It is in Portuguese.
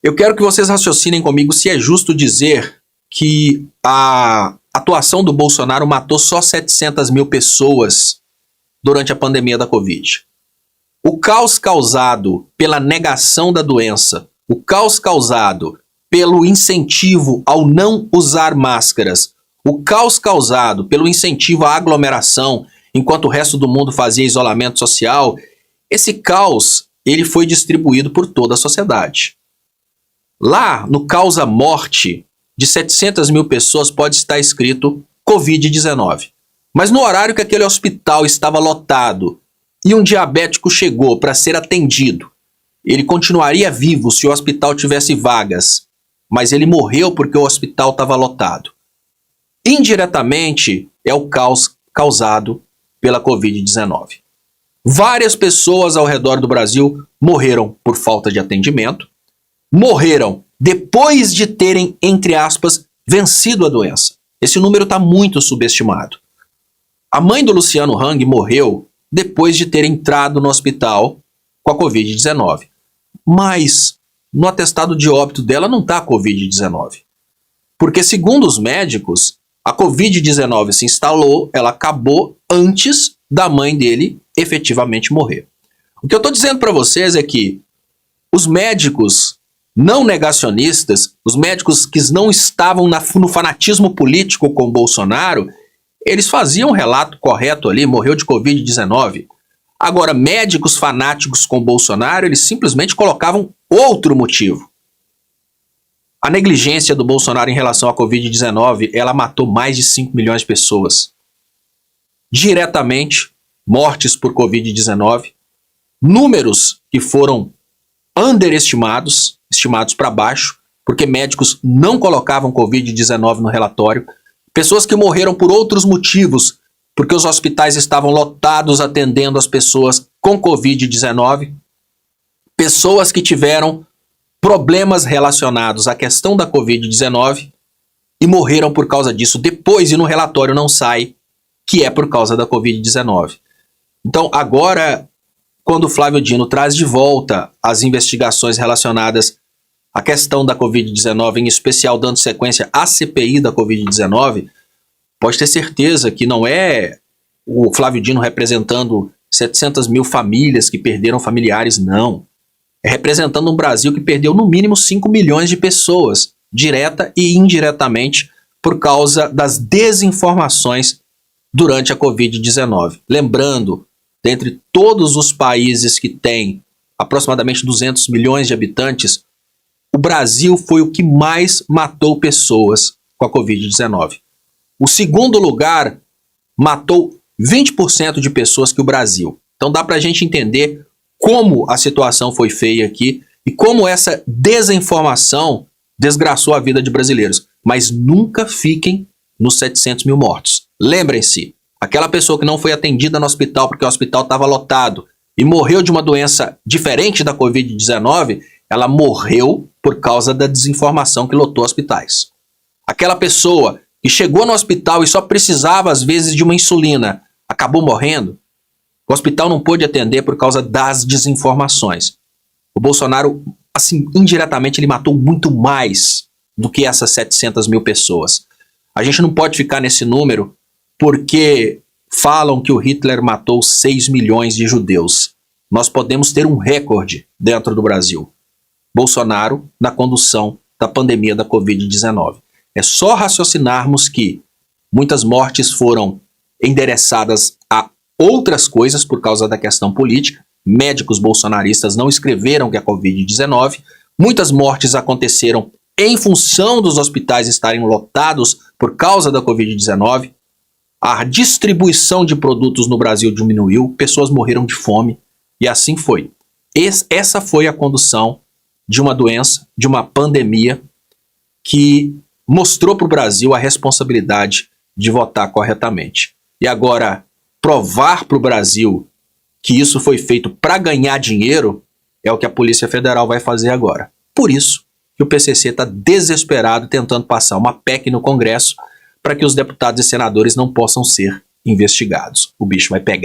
Eu quero que vocês raciocinem comigo se é justo dizer que a atuação do Bolsonaro matou só 700 mil pessoas durante a pandemia da Covid. O caos causado pela negação da doença, o caos causado pelo incentivo ao não usar máscaras, o caos causado pelo incentivo à aglomeração enquanto o resto do mundo fazia isolamento social, esse caos ele foi distribuído por toda a sociedade. Lá no causa-morte de 700 mil pessoas pode estar escrito Covid-19. Mas no horário que aquele hospital estava lotado e um diabético chegou para ser atendido, ele continuaria vivo se o hospital tivesse vagas, mas ele morreu porque o hospital estava lotado. Indiretamente é o caos causado pela Covid-19. Várias pessoas ao redor do Brasil morreram por falta de atendimento, morreram depois de terem, entre aspas, vencido a doença. Esse número está muito subestimado. A mãe do Luciano Hang morreu depois de ter entrado no hospital com a Covid-19. Mas no atestado de óbito dela não está a Covid-19. Porque, segundo os médicos, a Covid-19 se instalou, ela acabou antes da mãe dele efetivamente morrer. O que eu estou dizendo para vocês é que os médicos não negacionistas, os médicos que não estavam no fanatismo político com o Bolsonaro, eles faziam um relato correto ali, morreu de Covid-19. Agora, médicos fanáticos com o Bolsonaro, eles simplesmente colocavam outro motivo. A negligência do Bolsonaro em relação à Covid-19, ela matou mais de 5 milhões de pessoas. Diretamente, mortes por Covid-19, números que foram underestimados, estimados para baixo, porque médicos não colocavam Covid-19 no relatório, pessoas que morreram por outros motivos, porque os hospitais estavam lotados atendendo as pessoas com Covid-19, pessoas que tiveram problemas relacionados à questão da Covid-19 e morreram por causa disso depois, e no relatório não sai que é por causa da Covid-19. Então, agora, quando o Flávio Dino traz de volta as investigações relacionadas à questão da Covid-19, em especial dando sequência à CPI da Covid-19, pode ter certeza que não é o Flávio Dino representando 700 mil famílias que perderam familiares, não. É representando um Brasil que perdeu no mínimo 5 milhões de pessoas, direta e indiretamente, por causa das desinformações durante a Covid-19. Lembrando, dentre todos os países que têm aproximadamente 200 milhões de habitantes, o Brasil foi o que mais matou pessoas com a Covid-19. O segundo lugar matou 20% de pessoas que o Brasil. Então dá para a gente entender como a situação foi feia aqui e como essa desinformação desgraçou a vida de brasileiros. Mas nunca fiquem nos 700 mil mortos. Lembrem-se, aquela pessoa que não foi atendida no hospital porque o hospital estava lotado e morreu de uma doença diferente da Covid-19, ela morreu por causa da desinformação que lotou hospitais. Aquela pessoa que chegou no hospital e só precisava, às vezes, de uma insulina, acabou morrendo. O hospital não pôde atender por causa das desinformações. O Bolsonaro, assim, indiretamente, ele matou muito mais do que essas 700 mil pessoas. A gente não pode ficar nesse número porque falam que o Hitler matou 6 milhões de judeus. Nós podemos ter um recorde dentro do Brasil. Bolsonaro na condução da pandemia da Covid-19. É só raciocinarmos que muitas mortes foram endereçadas a outras coisas por causa da questão política. Médicos bolsonaristas não escreveram que a Covid-19. Muitas mortes aconteceram em função dos hospitais estarem lotados por causa da Covid-19. A distribuição de produtos no Brasil diminuiu, pessoas morreram de fome e assim foi. Essa foi a condução de uma doença, de uma pandemia que mostrou para o Brasil a responsabilidade de votar corretamente. E agora, provar para o Brasil que isso foi feito para ganhar dinheiro é o que a Polícia Federal vai fazer agora. Por isso que o PCC está desesperado tentando passar uma PEC no Congresso para que os deputados e senadores não possam ser investigados. O bicho vai pegar.